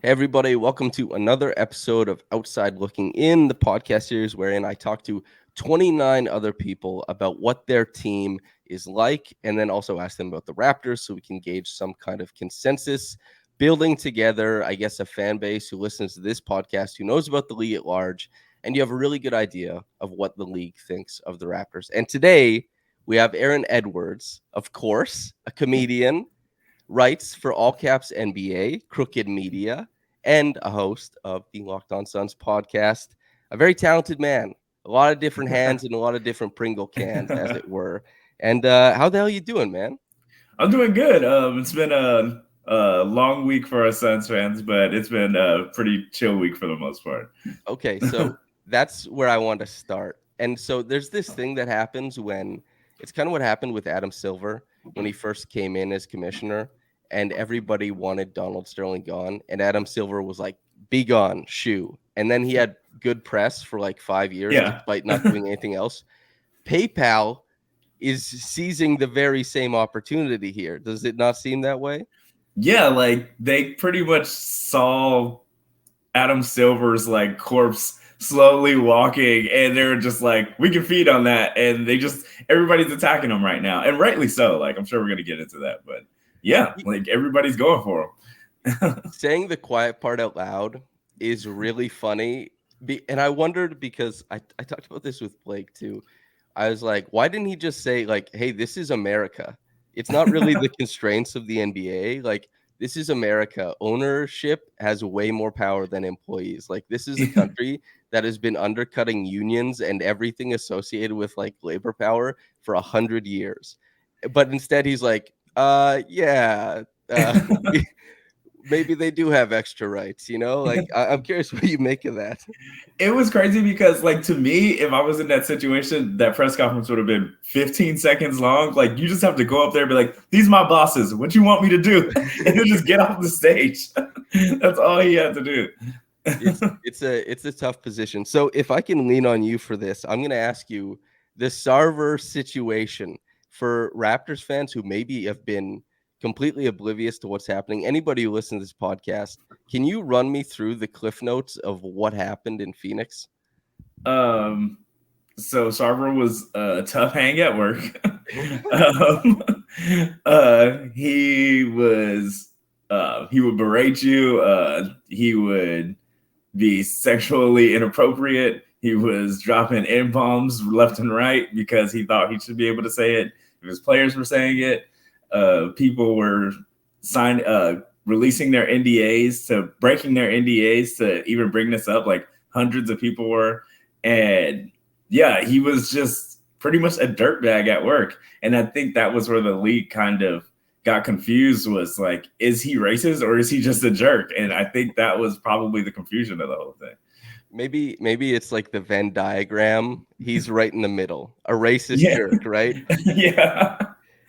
Hey everybody, welcome to another episode of Outside Looking In, the podcast series wherein I talk to 29 other people about what their team is like, and then also ask them about the Raptors so we can gauge some kind of consensus, building together, I guess, a fan base who listens to this podcast, who knows about the league at large, and you have a really good idea of what the league thinks of the Raptors. And today we have Aaron Edwards, of course, a comedian, writes for All Caps NBA, Crooked Media, and a host of the Locked On Suns podcast. A very talented man, a lot of different hands and a lot of different Pringle cans, as it were. And how the hell you doing, man? I'm doing good. It's been a long week for us Suns fans, but it's been a pretty chill week for the most part. Okay, so that's where I want to start. And so there's this thing that happens when it's kind of what happened with Adam Silver when he first came in as commissioner, and everybody wanted Donald Sterling gone, and Adam Silver was like, "Be gone, shoo." And then he had good press for like 5 years, Yeah. despite not doing anything else. PayPal is seizing the very same opportunity here. Does it not seem that way? Yeah, like they pretty much saw Adam Silver's like corpse slowly walking, and they're just like, we can feed on that, and everybody's attacking him right now, and rightly so. Like I'm sure we're gonna get into that, but yeah, like everybody's going for him. Saying the quiet part out loud is really funny. And I wondered because I talked about this with Blake too. I was like, why didn't he just say, like, hey, this is America? It's not really the constraints of the NBA. Like, this is America. Ownership has way more power than employees. Like, this is a country that has been undercutting unions and everything associated with like labor power for 100 years. But instead, he's like, yeah, maybe they do have extra rights, you know? Like, I'm curious what you make of that. It was crazy because, like, to me, if I was in that situation, that press conference would have been 15 seconds long. Like, you just have to go up there and be like, these are my bosses. What you want me to do? And then just get off the stage. That's all he had to do. It's a tough position. So if I can lean on you for this, I'm going to ask you the Sarver situation for Raptors fans who maybe have been completely oblivious to what's happening. Anybody who listens to this podcast, can you run me through the cliff notes of what happened in Phoenix? So Sarver was a tough hang at work. He would berate you. He would be sexually inappropriate. He was dropping N-bombs left and right because he thought he should be able to say it. If his players were saying it, people were releasing their NDAs to breaking their NDAs to even bring this up. Like hundreds of people were. And yeah, he was just pretty much a dirtbag at work. And I think that was where the league kind of got confused, was like, is he racist or is he just a jerk? And I think that was probably the confusion of the whole thing. Maybe it's like the Venn diagram. He's right in the middle, a racist jerk, right? Yeah.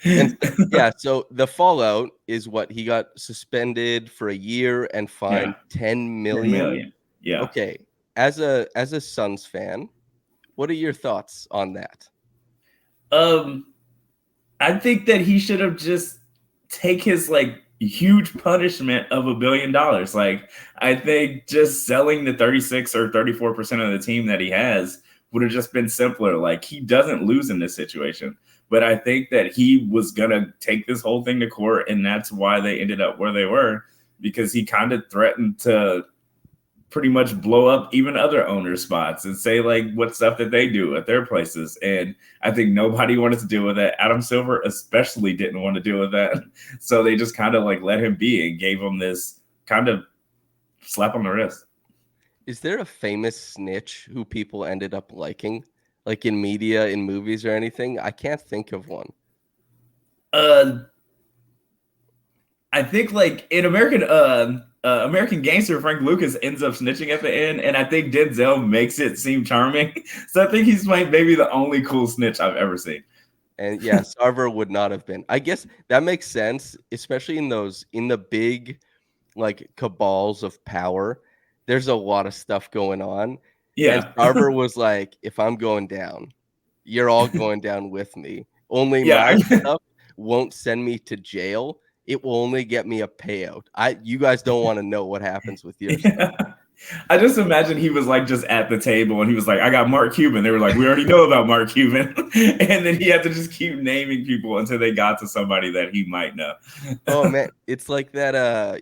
And yeah, so the fallout is what he got suspended for a year and fined 10 million. Yeah. Okay. As a Suns fan, what are your thoughts on that? I think that he should have just take his like huge punishment of $1 billion. Like, I think just selling the 36 or 34% of the team that he has would have just been simpler. Like, he doesn't lose in this situation. But I think that he was going to take this whole thing to court, and that's why they ended up where they were, because he kind of threatened to pretty much blow up even other owner spots and say like what stuff that they do at their places. And I think nobody wanted to deal with that. Adam Silver especially didn't want to deal with that. So they just kind of like let him be and gave him this kind of slap on the wrist. Is there a famous snitch who people ended up liking, like in media, in movies or anything? I can't think of one. I think like in American Gangster, Frank Lucas ends up snitching at the end, and I think Denzel makes it seem charming. So I think he's like maybe the only cool snitch I've ever seen. And yeah, Sarver would not have been. I guess that makes sense, especially in the big like cabals of power. There's a lot of stuff going on. Yeah. And Sarver was like, if I'm going down, you're all going down with me. Only my stuff won't send me to jail. it will only get me a payout. You guys don't want to know what happens with your Yeah. stuff. I just imagine he was like just at the table and he was like, I got Mark Cuban. They were like, we already know about Mark Cuban. And then he had to just keep naming people until they got to somebody that he might know. Oh man, it's like that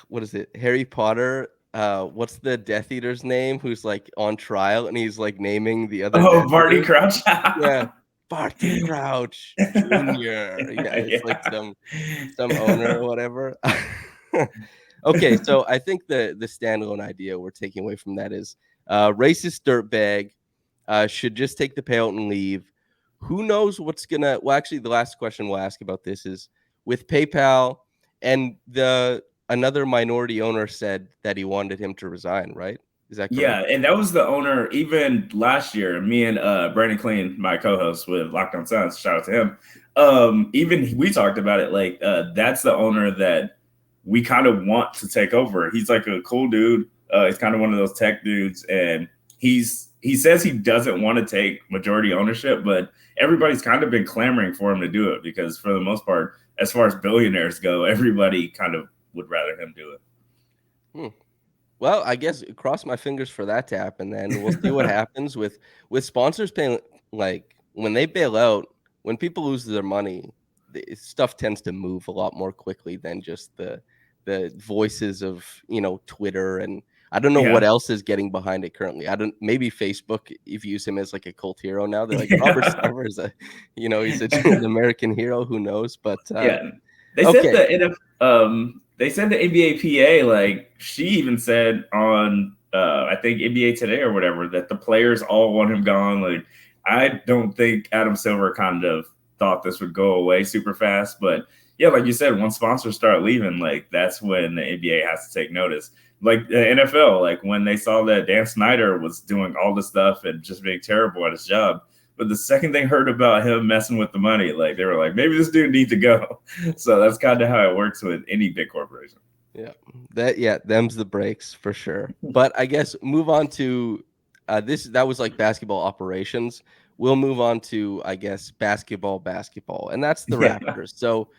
what is it? Harry Potter. What's the Death Eater's name who's like on trial and he's like naming the other Oh, Death Barty Eaters? Crouch. Yeah. Barty Crouch Jr. Yeah, it's like some owner or whatever. Okay, so I think the standalone idea we're taking away from that is racist dirtbag should just take the payout and leave. Who knows what's gonna? Well, actually, the last question we'll ask about this is with PayPal and another minority owner said that he wanted him to resign. Right? Is that correct? Yeah, and that was the owner even last year. Me and Brandon Clean, my co-host with Locked On Suns, shout out to him. Even we talked about it. Like that's the owner that we kind of want to take over. He's like a cool dude. He's kind of one of those tech dudes, and he says he doesn't want to take majority ownership, but everybody's kind of been clamoring for him to do it because for the most part, as far as billionaires go, everybody kind of would rather him do it. Well, I guess cross my fingers for that to happen. Then we'll see what happens with sponsors paying. Like when they bail out, when people lose their money, stuff tends to move a lot more quickly than just the voices of Twitter, and I don't know what else is getting behind it currently. Maybe Facebook views him as like a cult hero now. They're like Robert Sarver is he's an American hero. Who knows? But they said they said the NBA PA, like she even said on I think NBA Today or whatever, that the players all want him gone. Like I don't think Adam Silver kind of thought this would go away super fast, but yeah, like you said, once sponsors start leaving, like that's when the NBA has to take notice. Like the NFL, like when they saw that Dan Snyder was doing all this stuff and just being terrible at his job, but the second they heard about him messing with the money, like they were like, maybe this dude needs to go. So that's kind of how it works with any big corporation. Yeah, them's the breaks for sure. But I guess move on to that was like basketball operations. We'll move on to, I guess, basketball, and that's the Raptors. So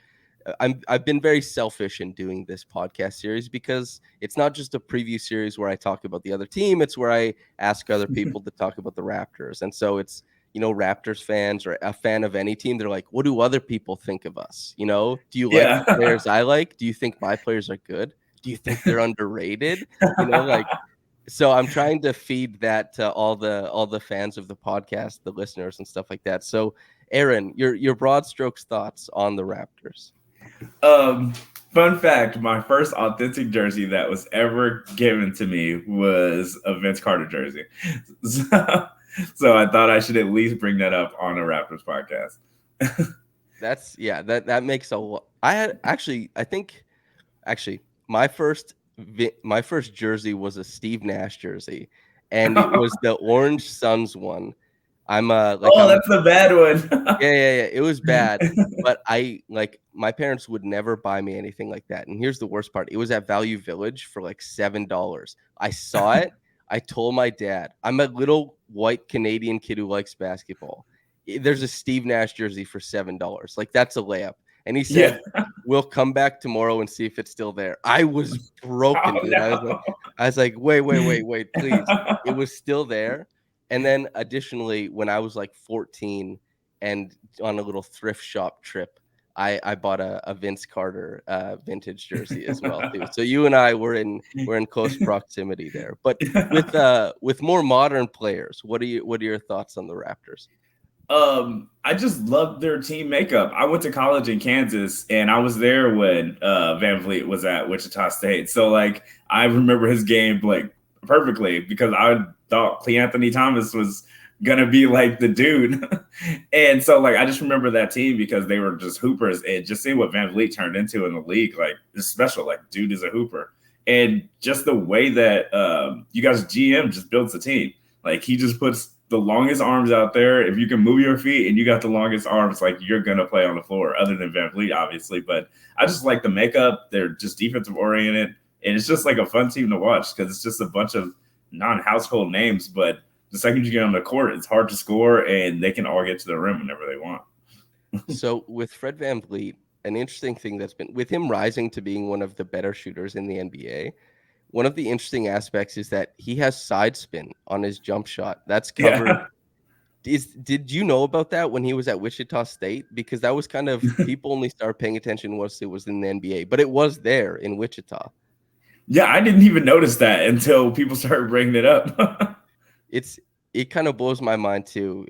I've been very selfish in doing this podcast series because it's not just a preview series where I talk about the other team. It's where I ask other people to talk about the Raptors. And so it's, Raptors fans or a fan of any team. They're like, what do other people think of us? Do you like the players I like? Do you think my players are good? Do you think they're underrated? So I'm trying to feed that to all the fans of the podcast, the listeners and stuff like that. So Aaron, your broad strokes thoughts on the Raptors. Fun fact, my first authentic jersey that was ever given to me was a Vince Carter jersey. So I thought I should at least bring that up on a Raptors podcast. That makes a lot. I think my first jersey was a Steve Nash jersey, and it was the orange Suns one. That's the bad one. Yeah. It was bad, but my parents would never buy me anything like that. And here's the worst part: it was at Value Village for like $7. I saw it. I told my dad, I'm a little white Canadian kid who likes basketball. There's a Steve Nash jersey for $7. Like that's a layup. And he said, we'll come back tomorrow and see if it's still there. I was broken, dude. No. I was like, wait, please. It was still there. And then additionally, when I was like 14 and on a little thrift shop trip, I bought a Vince Carter vintage jersey as well too. So you and I were in close proximity there. But with more modern players, what are your thoughts on the Raptors? I just love their team makeup. I went to college in Kansas, and I was there when Van Vliet was at Wichita State. So like I remember his game like perfectly because I thought Cle Anthony Thomas was gonna be like the dude. And so like I just remember that team because they were just hoopers, and just seeing what Van Vliet turned into in the league, like it's special. Like dude is a hooper. And just the way that you guys GM just builds a team. Like he just puts the longest arms out there. If you can move your feet and you got the longest arms, like you're gonna play on the floor, other than Van Vliet, obviously. But I just like the makeup. They're just defensive oriented, and it's just like a fun team to watch because it's just a bunch of non-household names. But the second you get on the court, it's hard to score, and they can all get to the rim whenever they want. So with Fred Van Vliet, an interesting thing that's been with him rising to being one of the better shooters in the NBA. One of the interesting aspects is that he has side spin on his jump shot. That's covered. Yeah. Did you know about that when he was at Wichita State? Because that was kind of people only started paying attention once it was in the NBA, but it was there in Wichita. Yeah, I didn't even notice that until people started bringing it up. It kind of blows my mind too.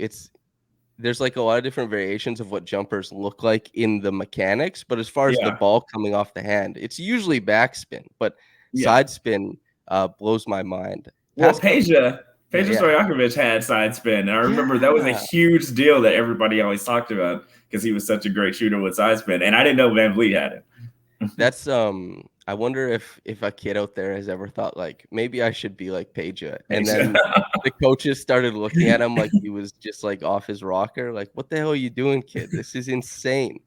There's like a lot of different variations of what jumpers look like in the mechanics, but as far as the Yeah. ball coming off the hand, it's usually backspin, but Yeah. side spin blows my mind. Well, Pascal, Peja yeah, Stojakovic had side spin. And I remember that was a yeah. huge deal that everybody always talked about because he was such a great shooter with side spin. And I didn't know Van Vliet had it. That's I wonder if a kid out there has ever thought like maybe I should be like Peja, and then the coaches started looking at him like he was just like off his rocker. Like, what the hell are you doing, kid? This is insane.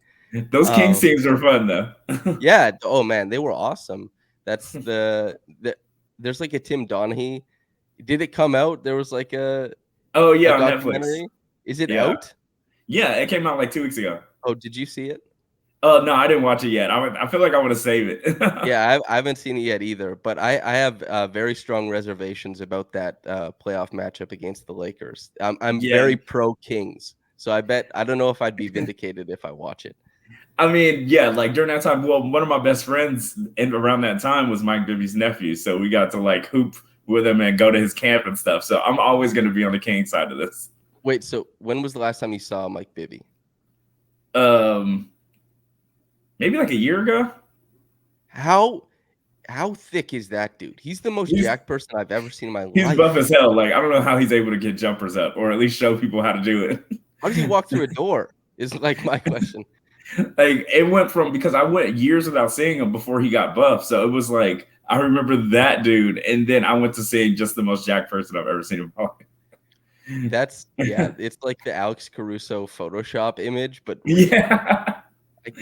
Those Kings teams are fun though. Yeah. Oh man, they were awesome. That's there's like a Tim Donaghy. Did it come out? There was like a Oh yeah, on documentary. Netflix. Is it Yeah. out? Yeah, it came out like 2 weeks ago. Oh, did you see it? Oh no, I didn't watch it yet. I feel like I want to save it. Yeah, I haven't seen it yet either, but I have very strong reservations about that playoff matchup against the Lakers. I'm Yeah. very pro Kings, so I don't know if I'd be vindicated if I watch it. I mean, yeah, like during that time, well, one of my best friends around that time was Mike Bibby's nephew, so we got to like hoop with him and go to his camp and stuff. So I'm always going to be on the King side of this. Wait, so when was the last time you saw Mike Bibby? Maybe like a year ago. How thick is that dude? He's the most jacked person I've ever seen in my life. He's buff as hell. Like I don't know how he's able to get jumpers up, or at least show people how to do it. How does he walk through a door? Is like my question. Like it went from because I went years without seeing him before he got buff, so it was like I remember that dude, and then I went to seeing just the most jacked person I've ever seen in my life. That's it's like the Alex Caruso Photoshop image, but yeah.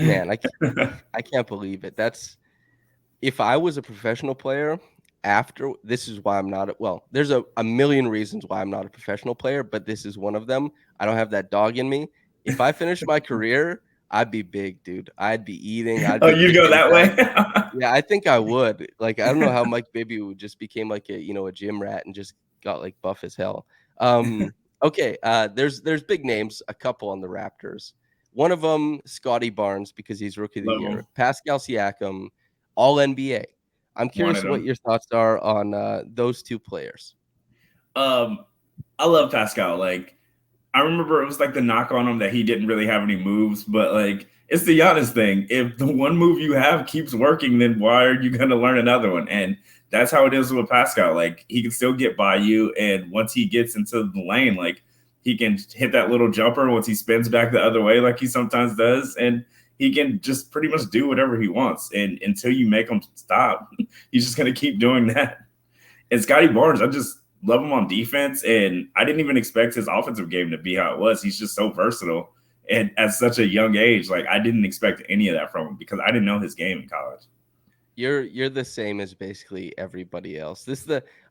Man, I can't believe it. That's if I was a professional player this is why I'm not there's a million reasons why I'm not a professional player, but this is one of them. I don't have that dog in me. If I finished my career, I'd be big, dude. I'd be eating. You'd go that way? Yeah, I think I would. Like, I don't know how Mike Bibby would just became like a gym rat and just got like buff as hell. Okay, there's big names, a couple on the Raptors. One of them, Scotty Barnes, because he's Rookie of the Year. Pascal Siakam, All NBA. I'm curious what your thoughts are on those two players. I love Pascal. Like, I remember it was like the knock on him that he didn't really have any moves, but like it's the Giannis thing. If the one move you have keeps working, then why are you going to learn another one? And that's how it is with Pascal. Like he can still get by you, and once he gets into the lane, like he can hit that little jumper once he spins back the other way, like he sometimes does, and he can just pretty much do whatever he wants. And until you make him stop, he's just going to keep doing that. And Scotty Barnes, I just love him on defense, and I didn't even expect his offensive game to be how it was. He's just so versatile, and at such a young age, like I didn't expect any of that from him because I didn't know his game in college. You're the same as basically everybody else.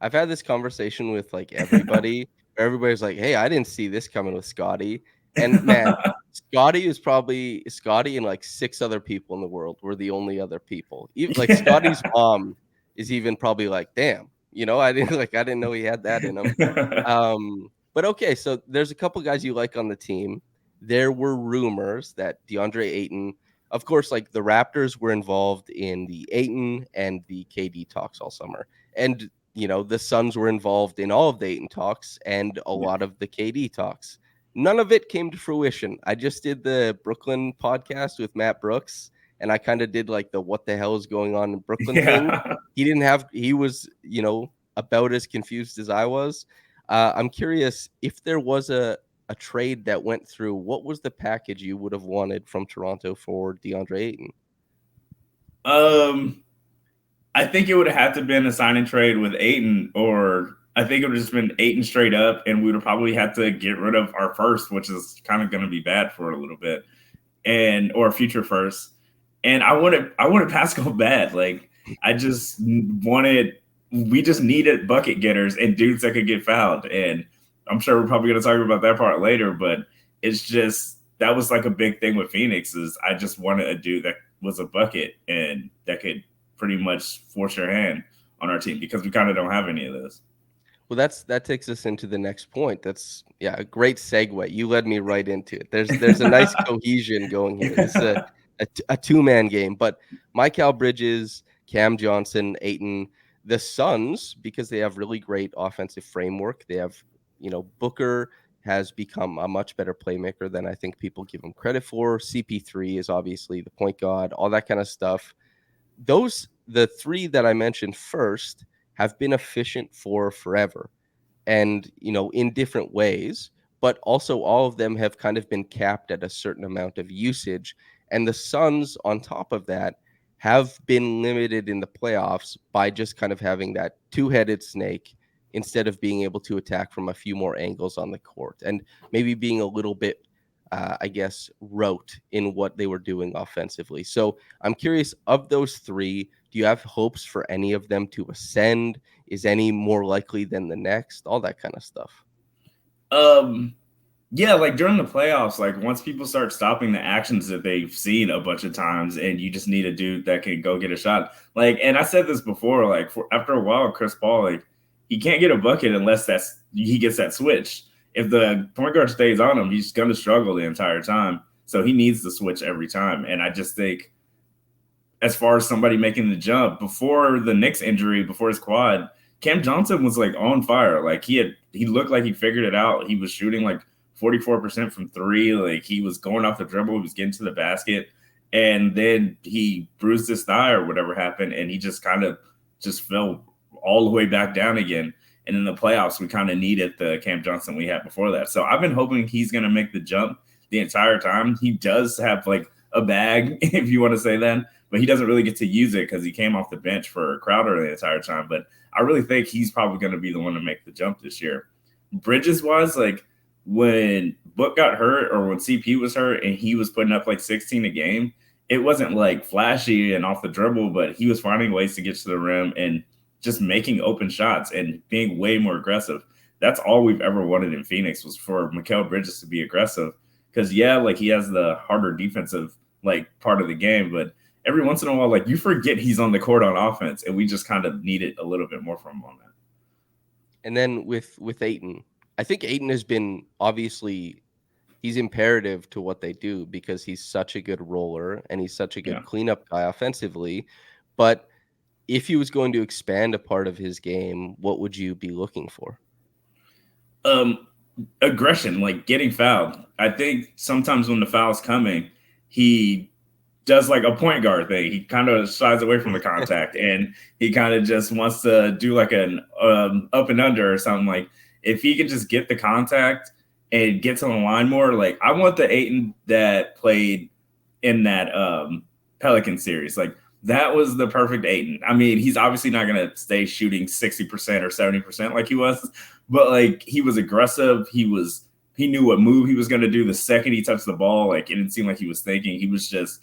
I've had this conversation with like everybody. Everybody's like, "Hey, I didn't see this coming with Scotty." And man, Scotty and like 6 other people in the world were the only other people. Even, like Scotty's mom is even probably like, "Damn, I didn't know he had that in him." But okay, so there's a couple guys you like on the team. There were rumors that DeAndre Ayton, of course, like the Raptors were involved in the Ayton and the KD talks all summer. And, the Suns were involved in all of the Ayton talks and a lot of the KD talks. None of it came to fruition. I just did the Brooklyn podcast with Matt Brooks, and I kind of did like the what the hell is going on in Brooklyn thing. He was, about as confused as I was. I'm curious if there was a trade that went through, what was the package you would have wanted from Toronto for DeAndre Ayton? I think it would have had to been a signing trade with Ayton, or I think it would have just been Ayton straight up, and we would have probably had to get rid of our first, which is kind of going to be bad for a little bit, or future first. And I wanted Pascal bad. Like we just needed bucket getters and dudes that could get fouled. And I'm sure we're probably going to talk about that part later, but it's just that was like a big thing with Phoenix is I just wanted a dude that was a bucket and that could pretty much force your hand on our team because we kind of don't have any of those. Well, that takes us into the next point. That's a great segue. You led me right into it. There's a nice cohesion going here. This is a two-man game, but Mikal Bridges, Cam Johnson, Ayton, the Suns, because they have really great offensive framework. They have, Booker has become a much better playmaker than I think people give him credit for. CP3 is obviously the point guard, all that kind of stuff. The three that I mentioned first have been efficient for forever and, in different ways, but also all of them have kind of been capped at a certain amount of usage. And the Suns, on top of that, have been limited in the playoffs by just kind of having that two-headed snake instead of being able to attack from a few more angles on the court and maybe being a little bit, rote in what they were doing offensively. So I'm curious, of those three, do you have hopes for any of them to ascend? Is any more likely than the next? All that kind of stuff. Yeah, like during the playoffs, like once people start stopping the actions that they've seen a bunch of times, and you just need a dude that can go get a shot. Like, and I said this before, like after a while, Chris Paul, like he can't get a bucket unless he gets that switch. If the point guard stays on him, he's going to struggle the entire time. So he needs the switch every time. And I just think, as far as somebody making the jump, before the Knicks injury, before his quad, Cam Johnson was like on fire. Like he looked like he figured it out. He was shooting like 44% from three. Like he was going off the dribble. He was getting to the basket. And then he bruised his thigh or whatever happened. And he just kind of just fell all the way back down again. And in the playoffs, we kind of needed the Cam Johnson we had before that. So I've been hoping he's going to make the jump the entire time. He does have like a bag, if you want to say that, but he doesn't really get to use it because he came off the bench for Crowder the entire time. But I really think he's probably going to be the one to make the jump this year. Bridges-wise, like when Book got hurt or when CP was hurt and he was putting up like 16 a game, it wasn't like flashy and off the dribble, but he was finding ways to get to the rim and just making open shots and being way more aggressive. That's all we've ever wanted in Phoenix was for Mikal Bridges to be aggressive. Because, like he has the harder defensive like part of the game, but every once in a while, like you forget he's on the court on offense, and we just kind of needed a little bit more from him on that. And then with Ayton, I think Ayton has been obviously he's imperative to what they do because he's such a good roller and he's such a good cleanup guy offensively. But if he was going to expand a part of his game, what would you be looking for? Aggression, like getting fouled. I think sometimes when the foul's coming, he does like a point guard thing. He kind of shies away from the contact and he kind of just wants to do like an up and under or something. Like if he can just get the contact and get to the line more, like I want the Ayton that played in that Pelican series. Like that was the perfect Ayton. I mean, he's obviously not going to stay shooting 60% or 70% like he was, but like he was aggressive. He knew what move he was going to do the second he touched the ball. Like it didn't seem like he was thinking. He was just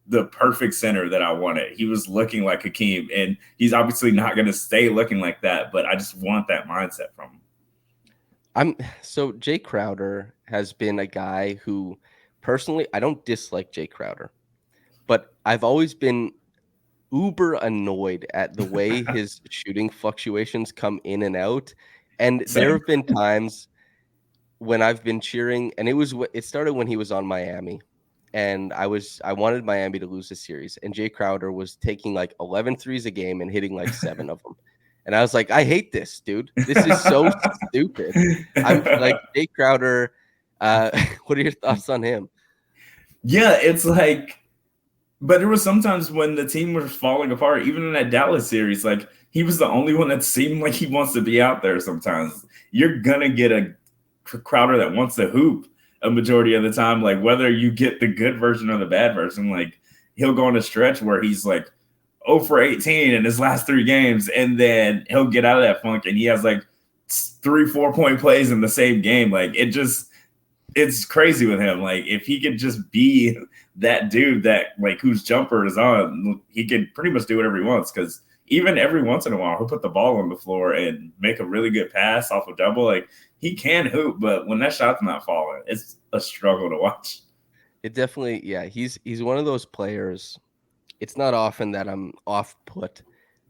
the perfect center that I wanted. He was looking like Hakeem, and he's obviously not going to stay looking like that, but I just want that mindset from him. So Jae Crowder has been a guy who personally, I don't dislike Jae Crowder, but I've always been uber annoyed at the way his shooting fluctuations come in and out. And Same. there have been times when I've been cheering, and it started when he was on Miami, and I wanted Miami to lose the series, and Jae Crowder was taking like 11 threes a game and hitting like 7 of them. And I was like, I hate this, dude. This is so stupid. I'm like, Jae Crowder, what are your thoughts on him? Yeah, it's like, but there was sometimes when the team was falling apart, even in that Dallas series, like he was the only one that seemed like he wants to be out there sometimes. You're going to get a Crowder that wants to hoop a majority of the time, like whether you get the good version or the bad version. Like he'll go on a stretch where he's like 0 for 18 in his last 3 games, and then he'll get out of that funk and he has like 3-4 point plays in the same game. Like it's crazy with him. Like if he could just be that dude that like whose jumper is on, he can pretty much do whatever he wants. Because even every once in a while, he'll put the ball on the floor and make a really good pass off a double. Like he can hoop, but when that shot's not falling, it's a struggle to watch. It definitely, yeah, he's one of those players. It's not often that I'm off put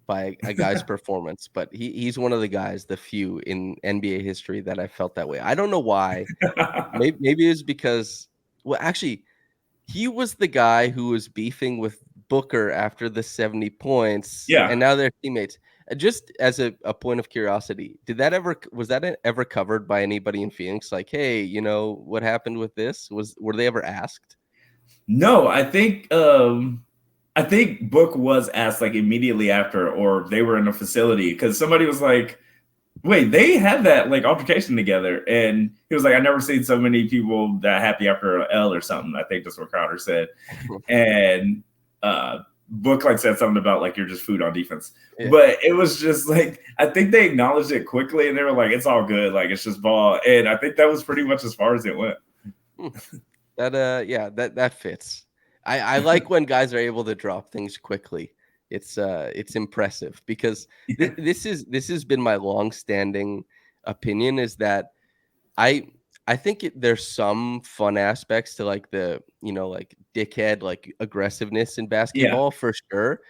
by a guy's performance, but he's one of the guys, the few in NBA history that I felt that way. I don't know why. Maybe it's because, well, actually, he was the guy who was beefing with Booker after the 70 points, and Yeah. now they're teammates. Just as a point of curiosity, was that ever covered by anybody in Phoenix? Like, hey, what happened with this? Were they ever asked? No, I think Book was asked like immediately after, or they were in a facility because somebody was like, "Wait, they had that like altercation together," and he was like, "I never seen so many people that happy after a L or something." I think that's what Crowder said, and Book like said something about like you're just food on defense, Yeah. but it was just like I think they acknowledged it quickly and they were like, "It's all good, like it's just ball," and I think that was pretty much as far as it went. Hmm. Yeah, that fits. I like when guys are able to drop things quickly. It's impressive because this has been my long-standing opinion is that I I think there's some fun aspects to like the, like dickhead, like aggressiveness in Yeah, basketball for sure.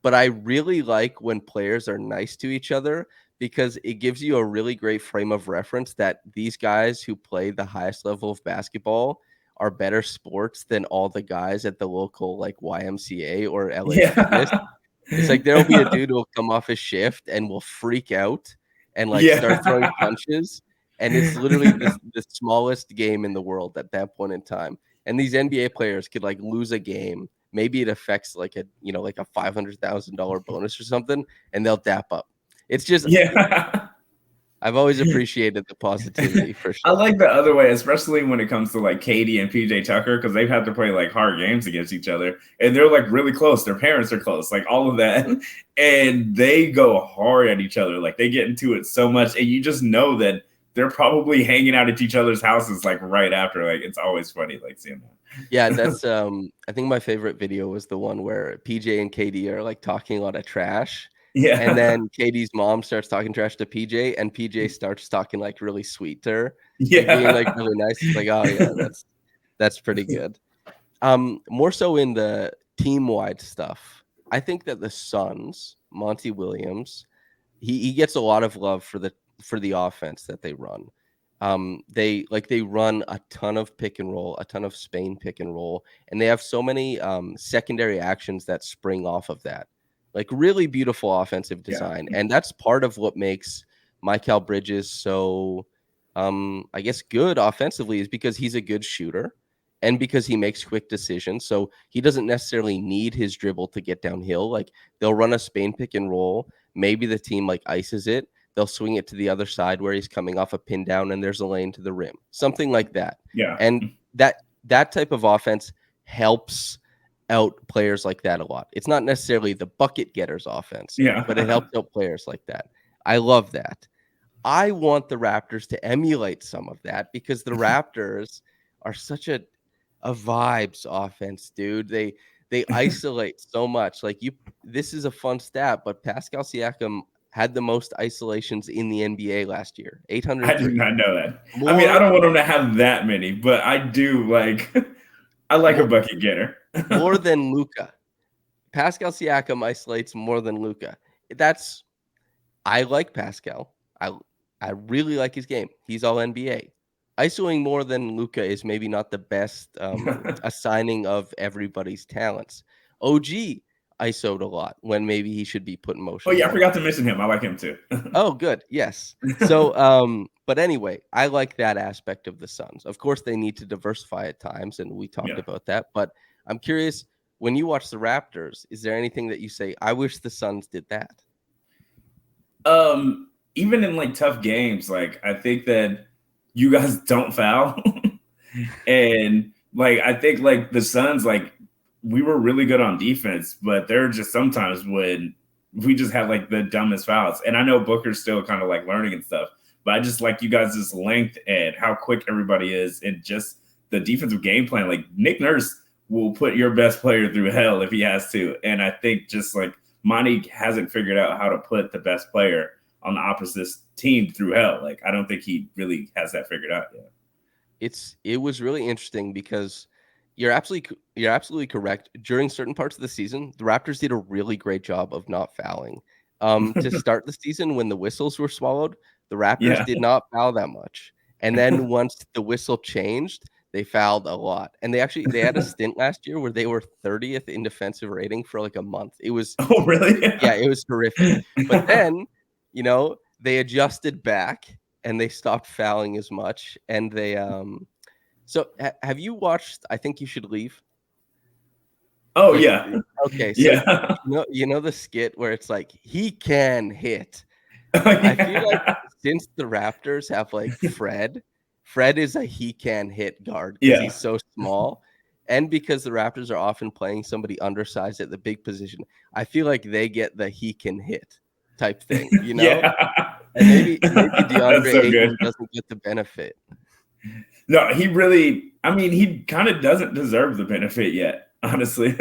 But I really like when players are nice to each other because it gives you a really great frame of reference that these guys who play the highest level of basketball are better sports than all the guys at the local like YMCA or LA Fitness. yeah, It's like there'll be a dude who will come off his shift and will freak out and like start throwing yeah. punches. And it's literally the smallest game in the world at that point in time. And these NBA players could like lose a game. Maybe it affects like a $500,000 bonus or something, and they'll dap up. It's just Yeah. I've always appreciated the positivity for I sure. like the other way, especially when it comes to like Katie and PJ Tucker, because they've had to play like hard games against each other and they're like really close. Their parents are close, like all of that. And they go hard at each other. Like they get into it so much. And you just know that they're probably hanging out at each other's houses like right after. Like it's always funny, like seeing Yeah, that. that's I think my favorite video was the one where PJ and KD are like talking a lot of trash. And Yeah. then KD's mom starts talking trash to PJ and PJ starts talking like really sweet to her, like being like Yeah. really nice. It's like, oh yeah, that's pretty good. More so in the team-wide stuff. I think that the Suns, Monty Williams, he gets a lot of love for the offense that they run. They run a ton of pick and roll, a ton of Spain pick and roll, and they have so many secondary actions that spring off of that. Like really beautiful offensive Yeah. design, and that's part of what makes Mikal Bridges so, I guess, good offensively is because he's a good shooter and because he makes quick decisions. So he doesn't necessarily need his dribble to get downhill. Like they'll run a Spain pick and roll. Maybe the team like ices it. They'll swing it to the other side where he's coming off a pin down and there's a lane to the rim. Something like that. Yeah. And that type of offense helps out players like that a lot. It's not necessarily the bucket getters offense, but it Yeah. helps out players like that. I love that. I want the Raptors to emulate some of that because the Raptors are such a vibes offense, dude. They isolate so much. Like this is a fun stat, but Pascal Siakam had the most isolations in the NBA last year, I did 803. not know that. I mean, I More don't want them to have that many, but I do like I like a more bucket getter. more than Luca. Pascal Siakam isolates more than Luca. That's I like Pascal. I really like his game. He's all NBA. ISOing more than Luca is maybe not the best assigning of everybody's talents. OG ISO'd a lot when maybe he should be put in Oh motion yeah, I more. forgot to mention him. I like him too. Oh, good. Yes. So, but anyway, I like that aspect of the Suns. Of course, they need to diversify at times, and we talked Yeah. about that. But I'm curious, when you watch the Raptors, is there anything that you say, I wish the Suns did that? Even in like tough games, like I think that you guys don't foul. And like I think like the Suns, like we were really good on defense, but there are just sometimes when we just have like the dumbest fouls. And I know Booker's still kind of like learning and stuff, but I just like you guys' length and how quick everybody is and just the defensive game plan. Like Nick Nurse will put your best player through hell if he has to. And I think just like Monty hasn't figured out how to put the best player on the opposite team through hell. Like I don't think he really has that figured out yet. It was really interesting because, You're absolutely correct. During certain parts of the season, the Raptors did a really great job of not fouling. To start the season, when the whistles were swallowed, the Raptors Yeah. did not foul that much. And then once the whistle changed, they fouled a lot. And they had a stint last year where they were 30th in defensive rating for like a month. It was Oh, really? Yeah, it was horrific. But then, they adjusted back and they stopped fouling as much. And so have you watched I Think You Should Leave? Oh, Like, yeah. okay, so Yeah. you know the skit where it's like, he can hit. Oh, I feel like yeah. since the Raptors have like Fred is a he can hit guard because Yeah. he's so small. And because the Raptors are often playing somebody undersized at the big position, I feel like they get the he can hit type thing, Yeah. And maybe That's DeAndre so good. Ayton doesn't get the benefit. No, he kind of doesn't deserve the benefit yet, honestly.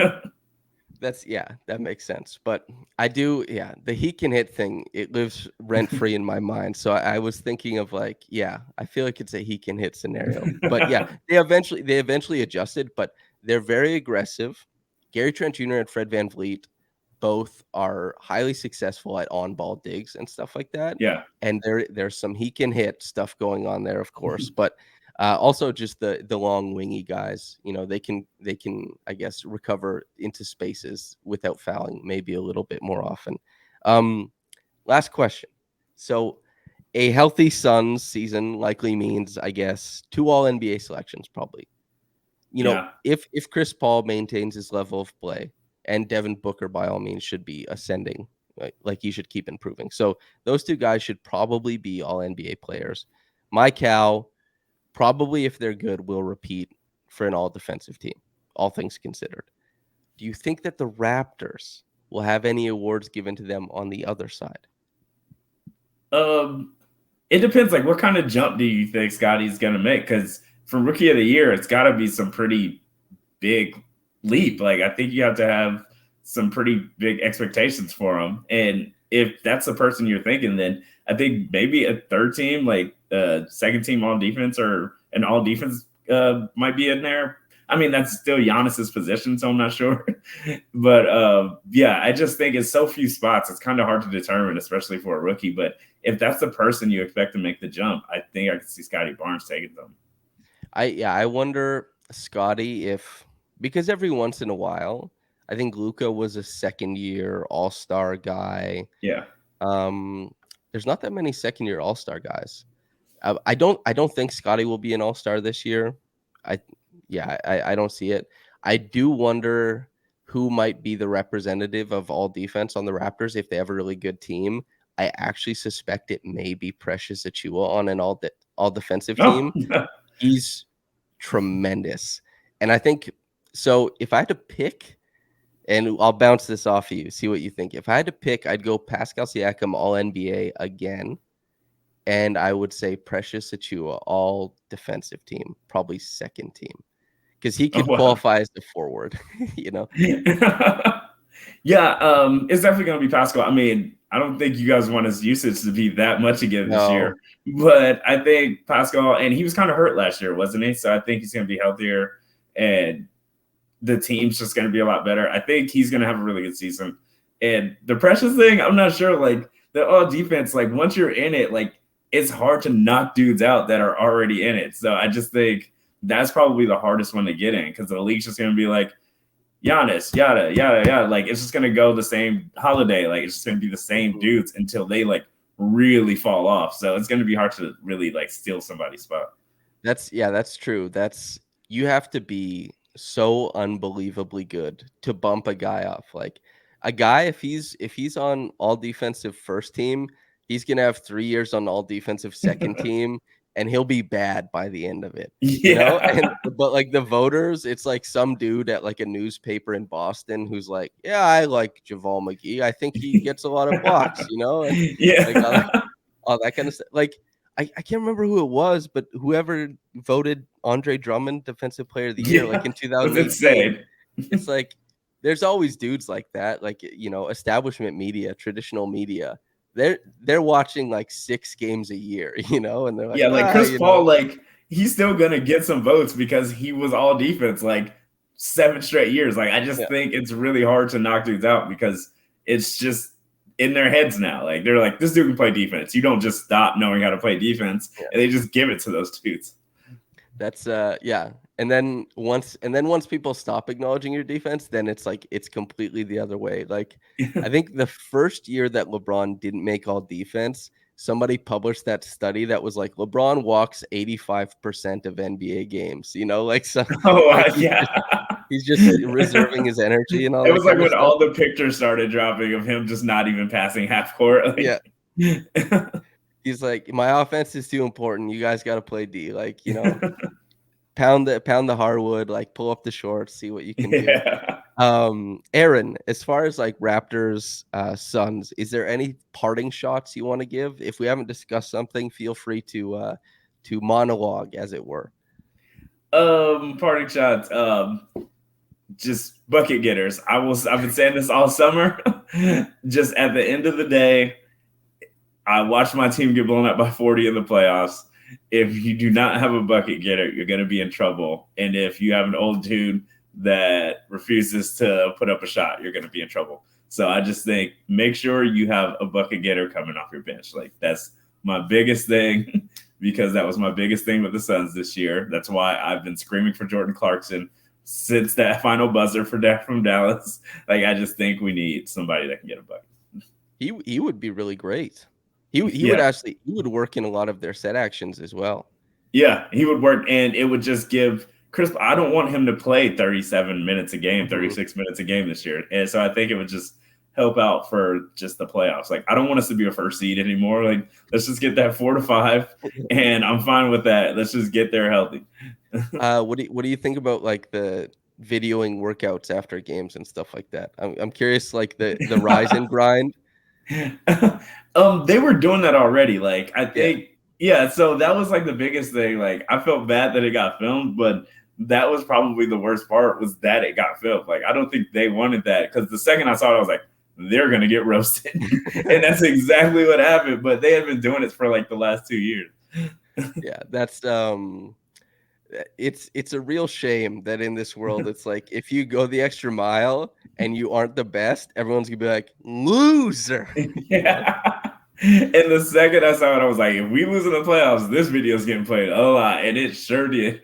That makes sense. But I do, the he can hit thing, it lives rent free in my mind. So I was thinking of like, I feel like it's a he can hit scenario. But they eventually adjusted, but they're very aggressive. Gary Trent Jr. and Fred VanVleet both are highly successful at on-ball digs and stuff like that. Yeah. And there's some he can hit stuff going on there, of course. But also just the long wingy guys, they can I guess recover into spaces without fouling maybe a little bit more often. Last question. So a healthy Suns season likely means, I guess, 2 all NBA selections probably. Yeah. If Chris Paul maintains his level of play, and Devin Booker by all means should be ascending, like he should keep improving. So those two guys should probably be all NBA players. My Cal, probably if they're good, will repeat for an all defensive team, all things considered. Do you think that the Raptors will have any awards given to them on the other side? It depends. Like, what kind of jump do you think Scotty's going to make? Because for Rookie of the Year, it's got to be some pretty big leap. Like, I think you have to have some pretty big expectations for him. And if that's the person you're thinking, then I think maybe a third team, like second team all defense or an all defense might be in there. I mean, that's still Giannis's position, so I'm not sure. But I just think it's so few spots. It's kind of hard to determine, especially for a rookie. But if that's the person you expect to make the jump, I think I could see Scotty Barnes taking them. I wonder, Scotty, because every once in a while, I think Luka was a second-year All-Star guy. Yeah. There's not that many second-year All-Star guys. I don't think Scotty will be an All-Star this year. I don't see it. I do wonder who might be the representative of all defense on the Raptors if they have a really good team. I actually suspect it may be Precious Achiuwa on an all defensive team. He's tremendous. And I think so. If I had to pick, and I'll bounce this off of you, see what you think. If I had to pick, I'd go Pascal Siakam all NBA again. And I would say Precious Achiuwa all defensive team, probably second team. Because he could qualify as the forward, Yeah, it's definitely going to be Pascal. I mean, I don't think you guys want his usage to be that much again this year. But I think Pascal, and he was kind of hurt last year, wasn't he? So I think he's going to be healthier, and the team's just going to be a lot better. I think he's going to have a really good season. And the Precious thing, I'm not sure. Like, the all defense, like, once you're in it, like, it's hard to knock dudes out that are already in it. So I just think that's probably the hardest one to get in, because the league's just going to be like, Giannis, yada, yada, yada. Like, it's just going to go the same Holiday. Like, it's just going to be the same dudes until they, like, really fall off. So it's going to be hard to really, like, steal somebody's spot. That's true. You have to be so unbelievably good to bump a guy off. Like, a guy, if he's on all defensive first team, he's going to have 3 years on all defensive second team. And he'll be bad by the end of it, but like the voters, it's like some dude at like a newspaper in Boston who's like, yeah, I like JaVale McGee. I think he gets a lot of blocks, and like all that kind of stuff. Like, I can't remember who it was, but whoever voted Andre Drummond Defensive Player of the Year, like in 2018, it's like there's always dudes like that, like, establishment media, traditional media. They're watching like 6 games a year, and they're like, Chris Paul, like, he's still gonna get some votes because he was all defense. Like, 7 straight years. Like, I just Yeah. think it's really hard to knock dudes out because it's just in their heads now. Like, they're like, this dude can play defense. You don't just stop knowing how to play defense, Yeah. and they just give it to those dudes. That's yeah. And then once people stop acknowledging your defense, then it's like it's completely the other way. Like I think the first year that LeBron didn't make all defense, somebody published that study that was like LeBron walks 85% of NBA games, like so Oh, like yeah. he's just reserving his energy and all It that was like kind of when stuff. all the pictures started dropping of him just not even passing half court. Yeah. Like, He's like, my offense is too important. You guys got to play D. Like, pound the hardwood, like pull up the shorts, see what you can do. yeah. Aaron, as far as like Raptors, Suns, is there any parting shots you want to give? If we haven't discussed something, feel free to monologue, as it were. Parting shots. Just bucket getters. I've been saying this all summer. Just at the end of the day, I watched my team get blown out by 40 in the playoffs. If you do not have a bucket getter, you're going to be in trouble. And if you have an old dude that refuses to put up a shot, you're going to be in trouble. So I just think make sure you have a bucket getter coming off your bench. Like, that's my biggest thing because that was my biggest thing with the Suns this year. That's why I've been screaming for Jordan Clarkson since that final buzzer from Dallas. Like, I just think we need somebody that can get a bucket. He would be really great. He would work in a lot of their set actions as well. Yeah, he would work, and it would just give Chris. I don't want him to play 37 minutes a game, 36 minutes a game this year, and so I think it would just help out for just the playoffs. Like, I don't want us to be a first seed anymore. Like, let's just get that 4 to 5, and I'm fine with that. Let's just get there healthy. What do you think about like the videoing workouts after games and stuff like that? I'm curious, like the rise and grind. They were doing that already. Like, I think, yeah. So that was like the biggest thing. Like, I felt bad that it got filmed, but that was probably the worst part was that it got filmed. Like, I don't think they wanted that because the second I saw it, I was like, they're gonna get roasted, and that's exactly what happened. But they had been doing it for like the last 2 years. Yeah, that's it's a real shame that in this world it's like if you go the extra mile and you aren't the best, everyone's gonna be like loser. Yeah. And the second I saw it, I was like, if we lose in the playoffs, this video is getting played a lot, and it sure did.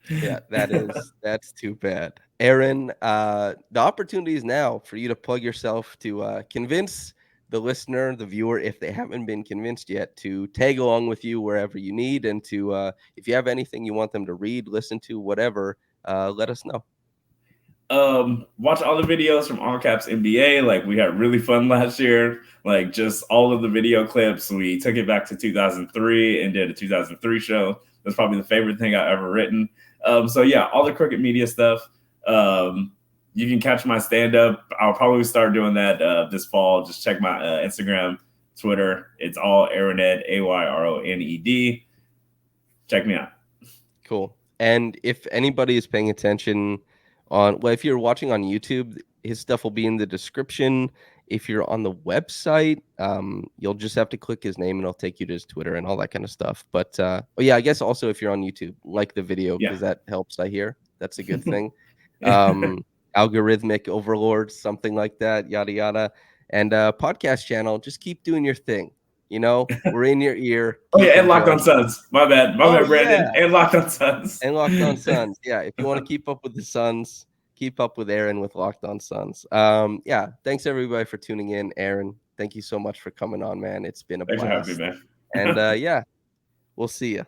Yeah, that's too bad. Aaron, the opportunity is now for you to plug yourself to convince the listener, the viewer, if they haven't been convinced yet, to tag along with you wherever you need, and to if you have anything you want them to read, listen to, whatever, let us know. Watch all the videos from All Caps NBA. Like, we had really fun last year. Like, just all of the video clips. We took it back to 2003 and did a 2003 show. That's probably the favorite thing I've ever written. So yeah, all the Crooked Media stuff. You can catch my stand-up. I'll probably start doing that this fall. Just check my Instagram, Twitter. It's all Aaroned, AYRONED. Check me out. Cool. And if anybody is paying attention if you're watching on YouTube, his stuff will be in the description. If you're on the website, you'll just have to click his name and it'll take you to his Twitter and all that kind of stuff. But I guess also if you're on YouTube, like the video because that helps. I hear that's a good thing. Algorithmic overlords, something like that, yada yada. And podcast channel, just keep doing your thing. We're in your ear. And Locked On Suns. My bad, Brandon. Yeah. And Locked On Suns. And Locked On Suns. Yeah, if you want to keep up with the Suns, keep up with Aaron with Locked On Suns. Yeah, thanks everybody for tuning in. Aaron, thank you so much for coming on, man. It's been a blast. Thanks for having me, man. And yeah, we'll see you.